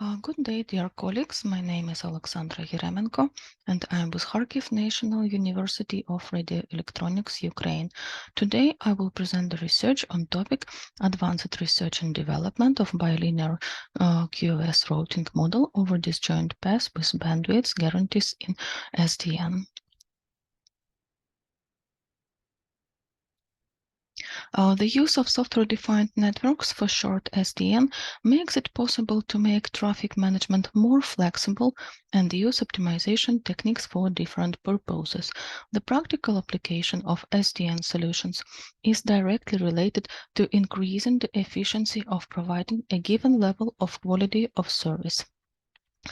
Good day, dear colleagues. My name is Alexandra Yeremenko, and I am with Kharkiv National University of Radio Electronics, Ukraine. Today, I will present the research on topic Advanced Research and Development of Bilinear QoS routing model over disjoint paths with bandwidth guarantees in SDN. The use of software-defined networks, for short SDN, makes it possible to make traffic management more flexible and use optimization techniques for different purposes. The practical application of SDN solutions is directly related to increasing the efficiency of providing a given level of quality of service.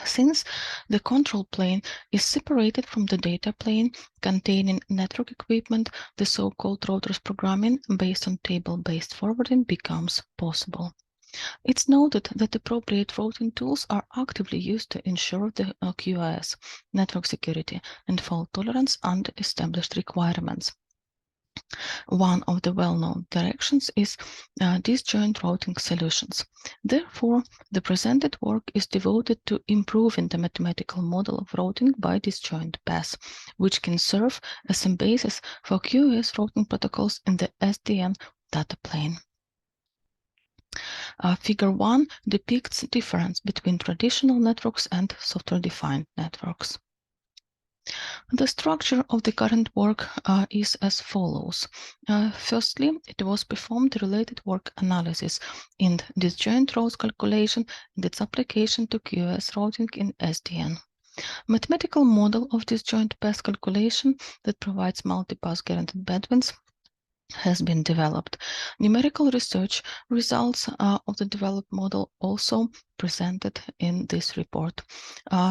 Since the control plane is separated from the data plane containing network equipment, the so-called routers programming based on table-based forwarding becomes possible. It's noted that appropriate routing tools are actively used to ensure the QoS, network security, and fault tolerance under established requirements. One of the well-known directions is disjoint routing solutions. Therefore, the presented work is devoted to improving the mathematical model of routing by disjoint paths, which can serve as a basis for QoS routing protocols in the SDN data plane. Figure 1 depicts the difference between traditional networks and software-defined networks. The structure of the current work is as follows. Firstly, it was performed related work analysis in disjoint rows calculation and its application to QoS routing in SDN. Mathematical model of disjoint path calculation that provides multipath guaranteed bandwidth has been developed. Numerical research results of the developed model also presented in this report.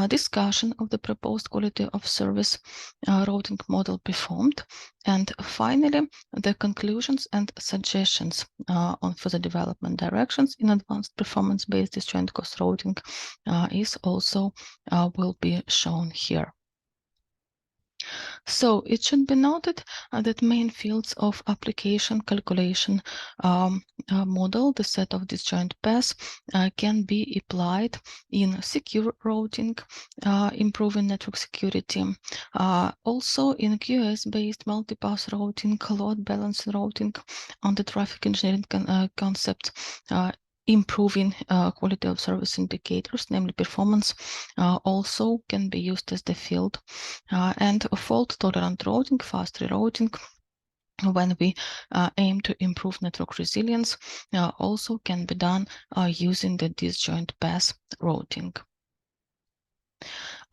Discussion of the proposed quality of service routing model performed, and finally the conclusions and suggestions on further development directions in advanced performance-based disjoint cost routing is also will be shown here. So it should be noted that main fields of application calculation model, the set of disjoint paths, can be applied in secure routing, improving network security, also in QoS-based multipath routing, load balancing routing, on the traffic engineering concept, improving quality of service indicators, namely performance, also can be used as the field, and fault-tolerant routing, fast rerouting, when we aim to improve network resilience, also can be done using the disjoint path routing.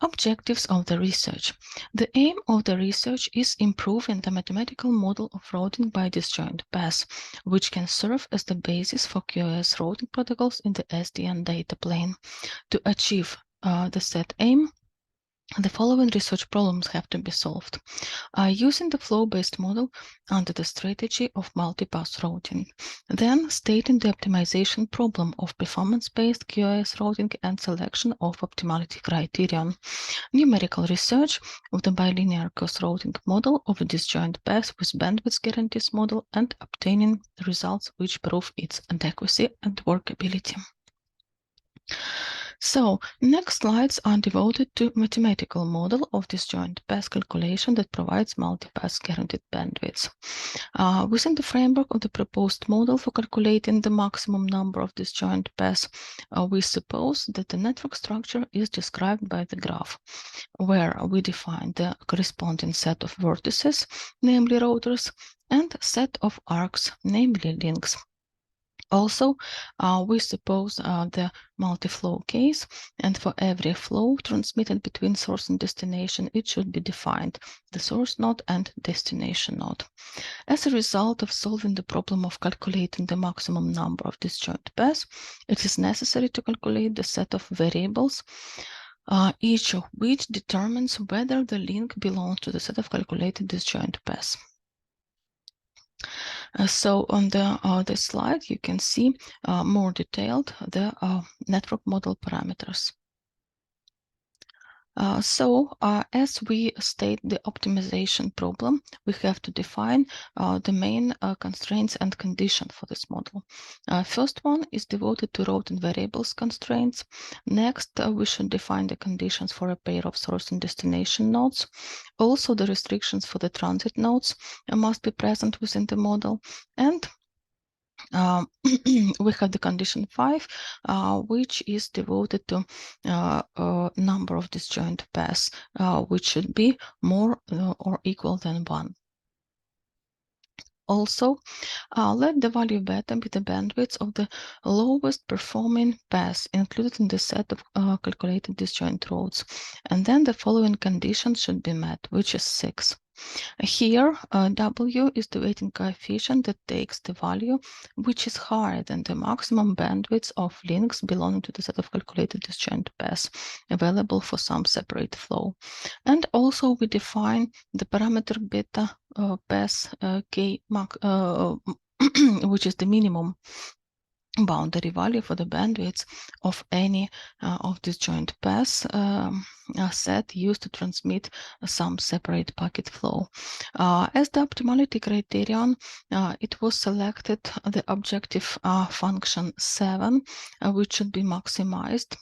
Objectives of the research. The aim of the research is improving the mathematical model of routing by disjoint paths, which can serve as the basis for QoS routing protocols in the SDN data plane. To achieve the set aim, the following research problems have to be solved. Using the flow-based model under the strategy of multipath routing. Then stating the optimization problem of performance-based QoS routing and selection of optimality criterion. Numerical research of the bilinear cost routing model of a disjoint path with bandwidth guarantees model and obtaining results which prove its adequacy and workability. So, next slides are devoted to mathematical model of disjoint path calculation that provides multipath guaranteed bandwidth. Within the framework of the proposed model for calculating the maximum number of disjoint paths, we suppose that the network structure is described by the graph, where we define the corresponding set of vertices, namely routers, and set of arcs, namely links. Also, we suppose the multi-flow case, and for every flow transmitted between source and destination, it should be defined, the source node and destination node. As a result of solving the problem of calculating the maximum number of disjoint paths, it is necessary to calculate the set of variables, each of which determines whether the link belongs to the set of calculated disjoint paths. So on this slide, you can see more detailed the network model parameters. As we state the optimization problem, we have to define the main constraints and conditions for this model. First one is devoted to route and variables constraints. Next, we should define the conditions for a pair of source and destination nodes. Also, the restrictions for the transit nodes must be present within the model. And we have the condition 5, which is devoted to number of disjoint paths, which should be more or equal than 1. Also, let the value beta be the bandwidth of the lowest performing path included in the set of calculated disjoint roads. And then the following condition should be met, which is 6. Here, W is the weighting coefficient that takes the value which is higher than the maximum bandwidth of links belonging to the set of calculated disjoint paths available for some separate flow. And also we define the parameter beta path K which is the minimum boundary value for the bandwidth of any of disjoint paths set used to transmit some separate packet flow. As the optimality criterion, it was selected the objective function 7, which should be maximized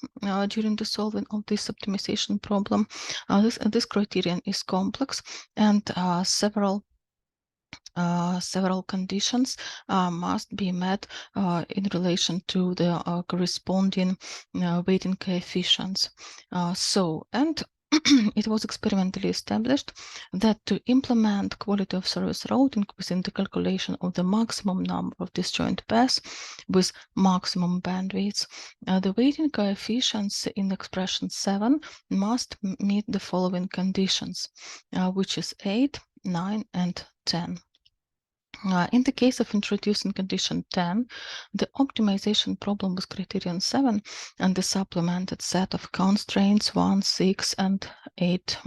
during the solving of this optimization problem. This criterion is complex and several conditions must be met in relation to the corresponding weighting coefficients. It was experimentally established that to implement quality of service routing within the calculation of the maximum number of disjoint paths with maximum bandwidths, the weighting coefficients in expression 7 must meet the following conditions, which is 8, 9, and 10. In the case of introducing condition 10, the optimization problem with criterion 7 and the supplemented set of constraints 1, 6, and 8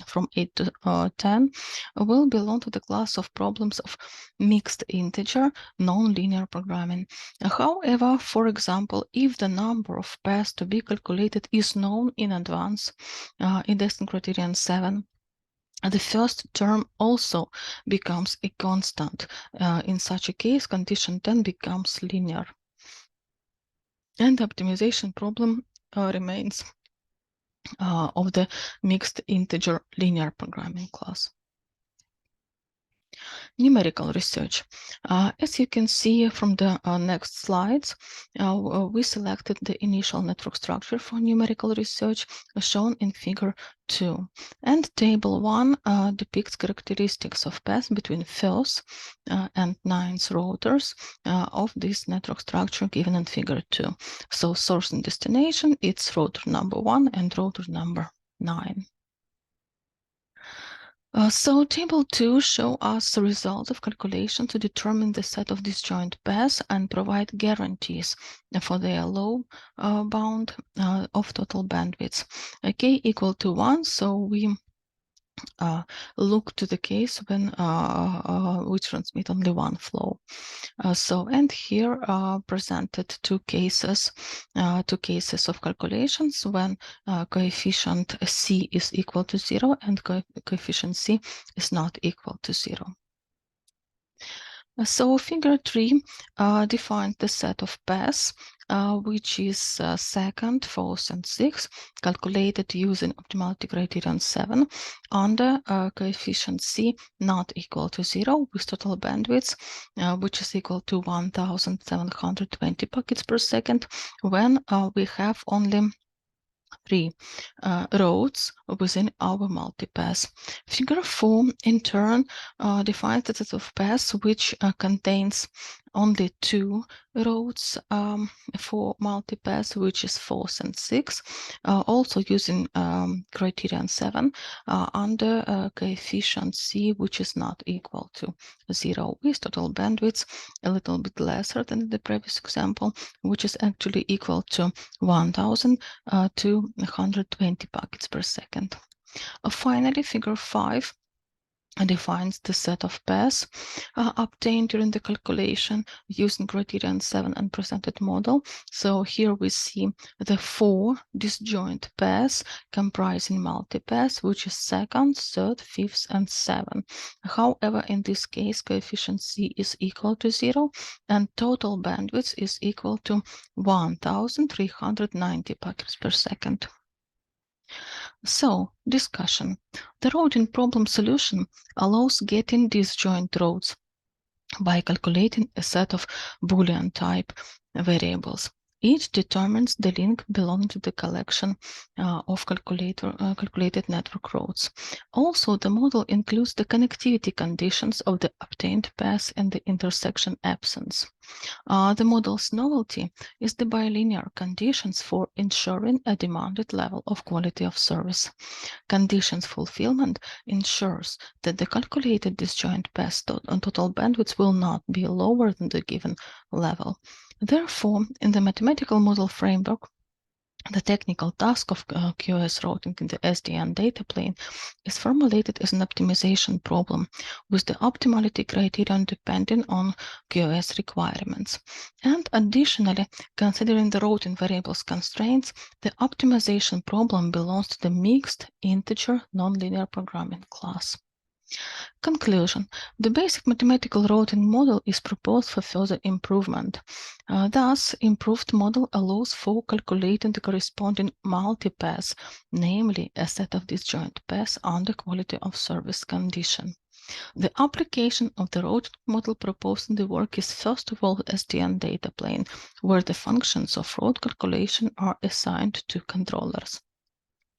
from 8 to 10 will belong to the class of problems of mixed integer non-linear programming. However, for example, if the number of paths to be calculated is known in advance in the criterion 7, the first term also becomes a constant. In such a case, condition 10 becomes linear. And the optimization problem remains of the mixed integer linear programming class. Numerical research. As you can see from the next slides, we selected the initial network structure for numerical research shown in figure 2. And table 1 depicts characteristics of paths between first and ninth routers of this network structure given in figure 2. So source and destination, it's router number 1 and router number 9. So table 2 shows us the results of calculation to determine the set of disjoint paths and provide guarantees for their low bound of total bandwidth. K equal to 1, so we look to the case when we transmit only one flow. And here presented two cases of calculations when coefficient C is equal to 0 and coefficient C is not equal to 0. So figure 3 defines the set of paths, which is second, fourth, and sixth, calculated using optimality criterion 7 under coefficient C not equal to 0 with total bandwidth, which is equal to 1,720 packets per second when we have only 3 roads within our multipath. Figure 4, in turn, defines the set of paths which contains only 2 roads for multipath, which is 4 and 6, also using criterion 7 under coefficient C, which is not equal to 0, with total bandwidth a little bit lesser than the previous example, which is actually equal to 1,220 packets per second. Finally, figure 5 defines the set of pairs obtained during the calculation using criterion 7 and presented model. So here we see the 4 disjoint pairs comprising multi-pairs, which is second, third, fifth, and 7. However, in this case, coefficient C is equal to 0, and total bandwidth is equal to 1,390 packets per second. So, discussion. The routing problem solution allows getting disjoint routes by calculating a set of Boolean type variables. Each determines the link belonging to the collection of calculated network routes. Also, the model includes the connectivity conditions of the obtained path and the intersection absence. The model's novelty is the bilinear conditions for ensuring a demanded level of quality of service. Conditions fulfillment ensures that the calculated disjoint path and total bandwidth will not be lower than the given level. Therefore, in the mathematical model framework, the technical task of QoS routing in the SDN data plane is formulated as an optimization problem with the optimality criterion depending on QoS requirements. And additionally, considering the routing variables constraints, the optimization problem belongs to the mixed integer nonlinear programming class. Conclusion. The basic mathematical routing model is proposed for further improvement. Thus, improved model allows for calculating the corresponding multi-paths, namely a set of disjoint paths under quality of service condition. The application of the routing model proposed in the work is first of all SDN data plane, where the functions of route calculation are assigned to controllers.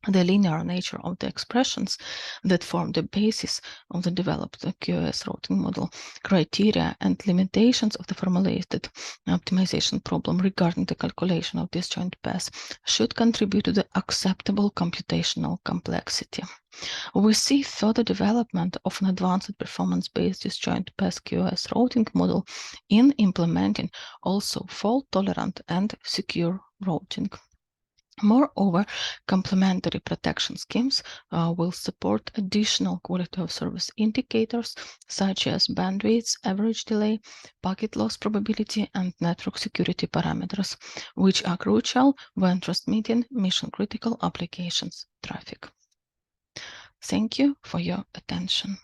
The linear nature of the expressions that form the basis of the developed QoS routing model, criteria and limitations of the formulated optimization problem regarding the calculation of disjoint paths should contribute to the acceptable computational complexity. We see further development of an advanced performance-based disjoint path QoS routing model in implementing also fault-tolerant and secure routing. Moreover, complementary protection schemes will support additional quality of service indicators such as bandwidth, average delay, packet loss probability, and network security parameters, which are crucial when transmitting mission-critical applications traffic. Thank you for your attention.